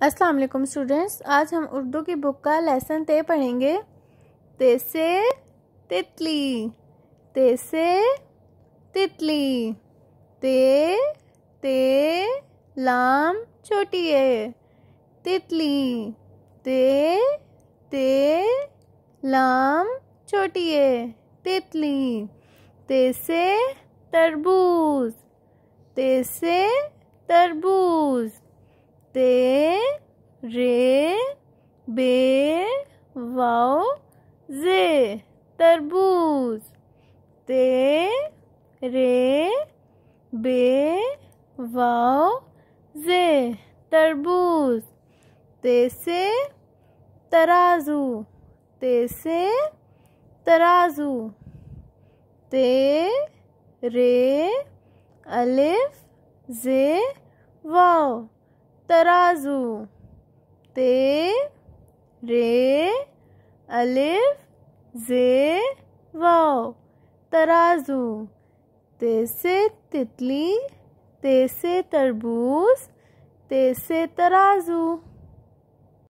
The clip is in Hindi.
अस्सलाम वालेकुम स्टूडेंट्स, आज हम उर्दू की बुक का लेसन ते पढ़ेंगे। ते से तितली, ते से तितली, ते लाम छोटी है, तितली, ते लाम छोटी है, तितली। ते से तरबूज, ते से तरबूज, ते रे बे वाओ जे तरबूज, ते रे बे वाओ जे तरबूज। ते से तराजू, ते से तराजू, ते रे अलिफ जे वाओ तराजू, ते रे अलिफ जे वाओ तराजू। ते से तितली, ते से तरबूज, ते से तराजू।